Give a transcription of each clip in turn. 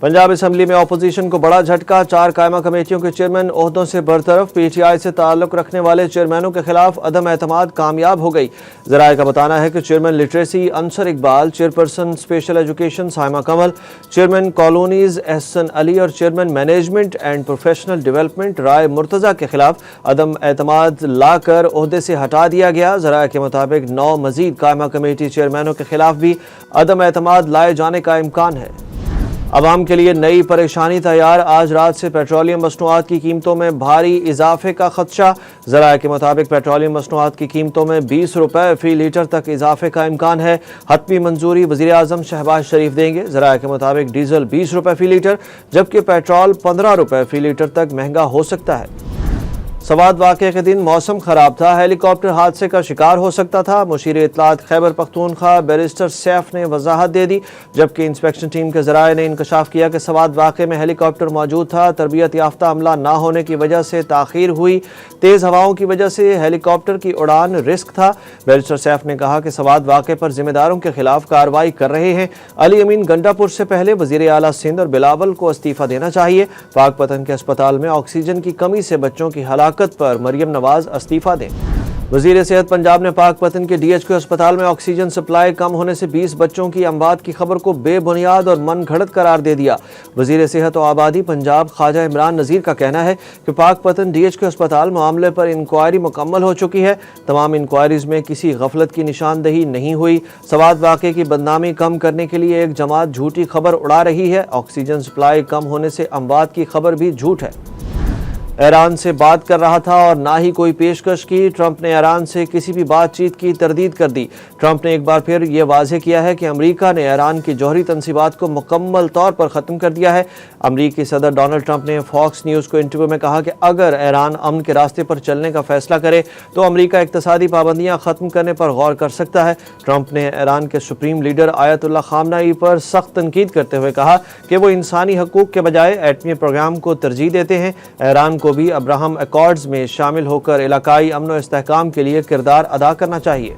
Punjab assembly में opposition को बड़ा झटका, 4 कायमा कमेटियों के चेयरमैन ओहदों से बरतरफ। PTI से ताल्लुक रखने वाले चेयरमैनों के खिलाफ अदम एतमाद कामयाब हो गई। ज़राए का बताना है कि chairman literacy Ansar Iqbal, chairperson special education Saima Kamal, chairman colonies Ahsan Ali और chairman management and professional development Rai Murtaza के खिलाफ अदम एतमाद लाकर ओहदे से हटा दिया गया। ज़राए के मुताबिक 9 मजीद कायमा कमेटी चेयरमैनों के खिलाफ भी अदम एतमाद लाए जाने का इम्कान है। अवाम के लिए नई परेशानी तैयार, आज रात से पेट्रोलियम मसनूआत की कीमतों में भारी इजाफे का खदशा। ज़राए के मुताबिक पेट्रोलियम मसनूआत की कीमतों में 20 रुपये फी लीटर तक इजाफे का इम्कान है। हतमी मंजूरी वज़ीर आज़म शहबाज शरीफ देंगे। ज़राए के मुताबिक डीजल 20 रुपये फी लीटर जबकि पेट्रोल 15 रुपये फी लीटर तक महंगा हो सकता है। सवात वाक़े के दिन मौसम ख़राब था, हेलीकॉप्टर हादसे का शिकार हो सकता था। मुशीर इत्तलात खैबर पख्तूनख्वा बैरिस्टर सैफ ने वजाहत दे दी, जबकि इंस्पेक्शन टीम के ज़राए ने इंकशाफ किया कि सवात वाक़े में हेलीकॉप्टर मौजूद था। तरबियत याफ्ता अमला ना होने की वजह से ताख़ीर हुई, तेज़ हवाओं की वजह से हेलीकॉप्टर की उड़ान रिस्क था। बैरिस्टर सैफ ने कहा कि सवात वाक़े पर जिम्मेदारों के खिलाफ कार्रवाई कर रहे हैं। अली अमीन गंडापुर से पहले वज़ीर आला सिंध और बिलावल को इस्तीफ़ा देना चाहिए। पाकपतन के अस्पताल में ऑक्सीजन की कमी से बच्चों की हलाकत पर मरियम नवाज इस्तीफा दें। वज़ीर सेहत पंजाब ने पाकपतन के DHQ अस्पताल में ऑक्सीजन सप्लाई कम होने से 20 बच्चों की अमवात की खबर को बेबुनियाद और मन घड़त करार दे दिया। वज़ीर सेहत और आबादी पंजाब ख्वाजा इमरान नज़ीर का कहना है कि पाकपतन DHQ अस्पताल मामले पर इंक्वायरी मुकम्मल हो चुकी है। तमाम इंक्वायरीज में किसी गफलत की निशानदही नहीं हुई। सवात वाक़े की बदनामी कम करने के लिए एक जमात झूठी खबर उड़ा रही है। ऑक्सीजन सप्लाई कम होने से अमवात की खबर भी झूठ है। ईरान से बात कर रहा था और ना ही कोई पेशकश की। ट्रंप ने ईरान से किसी भी बातचीत की तरदीद कर दी। ट्रंप ने एक बार फिर ये वाज़ेह किया है कि अमेरिका ने ईरान की जौहरी तंसीबात को मुकम्मल तौर पर ख़त्म कर दिया है। अमेरिकी सदर डोनाल्ड ट्रंप ने फॉक्स न्यूज़ को इंटरव्यू में कहा कि अगर ईरान अमन के रास्ते पर चलने का फैसला करे तो अमेरिका इक़्तिसादी पाबंदियाँ ख़त्म करने पर गौर कर सकता है। ट्रंप ने ईरान के सुप्रीम लीडर आयतुल्लाह ख़ामनेई पर सख्त तनकीद करते हुए कहा कि वो इंसानी हकूक़ के बजाय एटमी प्रोग्राम को तरजीह देते हैं। ईरान को भी अब्राहम अकॉर्ड्स में शामिल होकर इलाकाई अमन व इस्तेहकाम के लिए किरदार अदा करना चाहिए।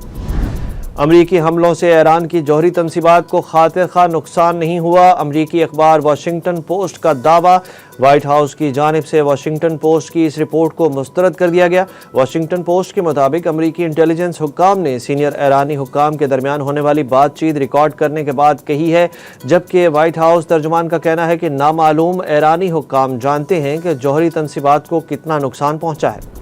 अमरीकी हमलों से ईरान की जौहरी तंसीबात को खातिर खा नुकसान नहीं हुआ, अमरीकी अखबार वाशिंगटन पोस्ट का दावा। व्हाइट हाउस की जानिब से वाशिंगटन पोस्ट की इस रिपोर्ट को मुस्तरद कर दिया गया। वाशिंगटन पोस्ट के मुताबिक अमरीकी इंटेलिजेंस हुक्काम ने सीनियर ईरानी हुक्काम के दरमियान होने वाली बातचीत रिकॉर्ड करने के बाद कही है, जबकि व्हाइट हाउस तर्जुमान का कहना है कि नामालूम ईरानी हुक्काम जानते हैं कि जौहरी तंसीबात को कितना नुकसान पहुँचा है।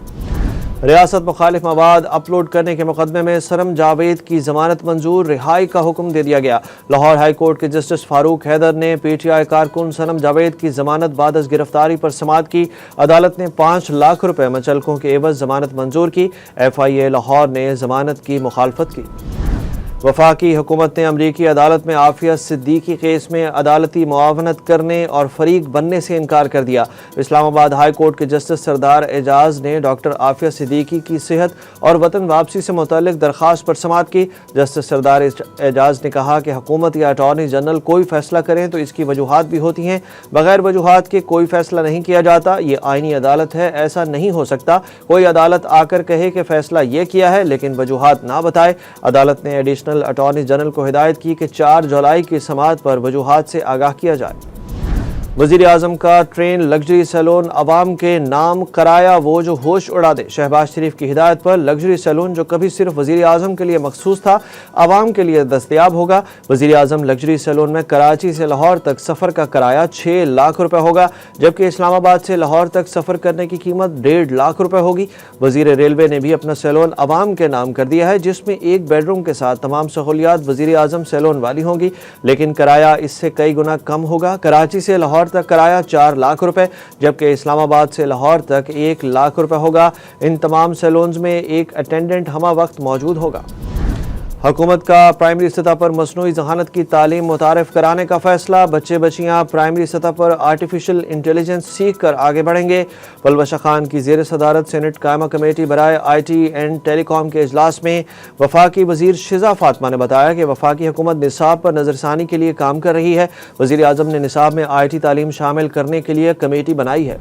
रियासत मुखालिफ मवाद अपलोड करने के मुकदमे में सरम जावेद की जमानत मंजूर, रिहाई का हुक्म दे दिया गया। लाहौर हाई कोर्ट के जस्टिस फारूक हैदर ने PTI कारकुन सरम जावेद की जमानत बाद अज गिरफ्तारी पर समाअत की। अदालत ने 5 लाख रुपए मुचलकों के एवज जमानत मंजूर की। FIA लाहौर ने जमानत की मुखालफत की। वफाकी हुकूमत ने अमरीकी अदालत में आफिया सिद्दीकी केस में अदालती मुआवनत करने और फरीक बनने से इनकार कर दिया। इस्लामाबाद हाई कोर्ट के जस्टिस सरदार एजाज ने डॉक्टर आफिया सिद्दीकी की सेहत और वतन वापसी से मुतल्लिक दरख्वास्त पर समाअत की। जस्टिस सरदार एजाज ने कहा कि हुकूमत या अटॉर्नी जनरल कोई फैसला करें तो इसकी वजूहात भी होती हैं, बगैर वजूहात के कोई फैसला नहीं किया जाता। ये आइनी अदालत है, ऐसा नहीं हो सकता कोई अदालत आकर कहे कि फैसला ये किया है लेकिन वजूहात ना बताए। अदालत ने एडिशनल अटॉर्नी जनरल को हिदायत की कि 4 जुलाई की समाअत पर वजूहात से आगाह किया जाए। वज़ीर आज़म का ट्रेन लग्जरी सैलून अवाम के नाम कराया वो जो होश उड़ा दे। शहबाज शरीफ की हिदायत पर लग्जरी सैलून जो कभी सिर्फ वज़ीर आज़म के लिए मखसूस था, अवाम के लिए दस्तयाब होगा। वज़ीर आज़म लग्जरी सैलून में कराची से लाहौर तक सफ़र का किराया 6 लाख रुपए होगा, जबकि इस्लामाबाद से लाहौर तक सफ़र करने की कीमत 1.5 लाख रुपए होगी। वज़ीर रेलवे ने भी अपना सैलून अवाम के नाम कर दिया है, जिसमें 1 बेडरूम के साथ तमाम सहूलियात वज़ीर आज़म सैलून वाली होंगी, लेकिन किराया इससे कई गुना कम होगा। कराची से लाहौर तक किराया 4 लाख रुपए, जबकि इस्लामाबाद से लाहौर तक 1 लाख रुपए होगा। इन तमाम सैलून्स में एक अटेंडेंट हमा वक्त मौजूद होगा। हुकूमत का प्राइमरी सतह पर मसनूई ज़हानत की तालीम मुतारिफ कराने का फैसला। बच्चे बच्चियाँ प्राइमरी सतह पर आर्टिफिशियल इंटेलिजेंस सीख कर आगे बढ़ेंगे। पलवशा खान की ज़ेर सदारत सेनेट कायमा कमेटी बराए IT एंड टेलीकॉम के इजलास में वफाकी वज़ीर शिज़ा फातिमा ने बताया कि वफाकी हुकूमत निसाब पर नज़रसानी के लिए काम कर रही है। वज़ीर आज़म ने निसाब में IT तालीम शामिल करने के लिए कमेटी बनाई है।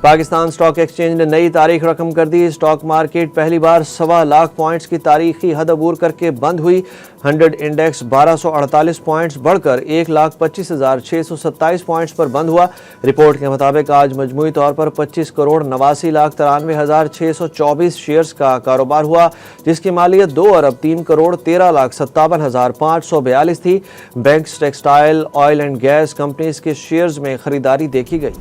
پاکستان اسٹاک ایکسچینج نے نئی تاریخ رقم کر دی۔ اسٹاک مارکیٹ پہلی بار 1.25 لاکھ پوائنٹس کی تاریخی حد عبور کر کے بند ہوئی۔ 100 انڈیکس 1248 پوائنٹس بڑھ کر 1,25,627 پوائنٹس پر بند ہوا۔ رپورٹ کے مطابق آج مجموعی طور پر 25,89,93,624 شیئرز کا کاروبار ہوا، جس کی مالیت 2,13,13,57,542 تھی۔ Banks, textile, oil and gas companies کے شیئرز میں خریداری دیکھی گئی۔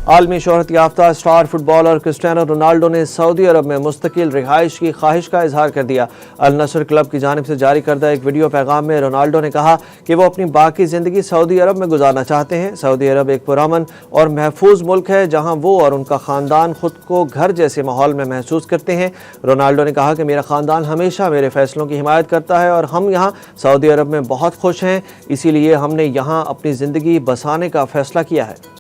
عالمی شہرت یافتہ star footballer Cristiano Ronaldo نے سعودی عرب میں مستقل رہائش کی خواہش کا اظہار کر دیا۔ النصر کلب کی جانب سے جاری کردہ ایک ویڈیو پیغام میں رونالڈو نے کہا کہ وہ اپنی باقی زندگی سعودی عرب میں گزارنا چاہتے ہیں۔ سعودی عرب ایک پرامن اور محفوظ ملک ہے جہاں وہ اور ان کا خاندان خود کو گھر جیسے ماحول میں محسوس کرتے ہیں۔ رونالڈو نے کہا کہ میرا خاندان ہمیشہ میرے فیصلوں کی حمایت کرتا ہے اور ہم یہاں سعودی عرب میں بہت خوش ہیں، اسی لیے ہم نے یہاں اپنی زندگی بسانے کا فیصلہ کیا ہے۔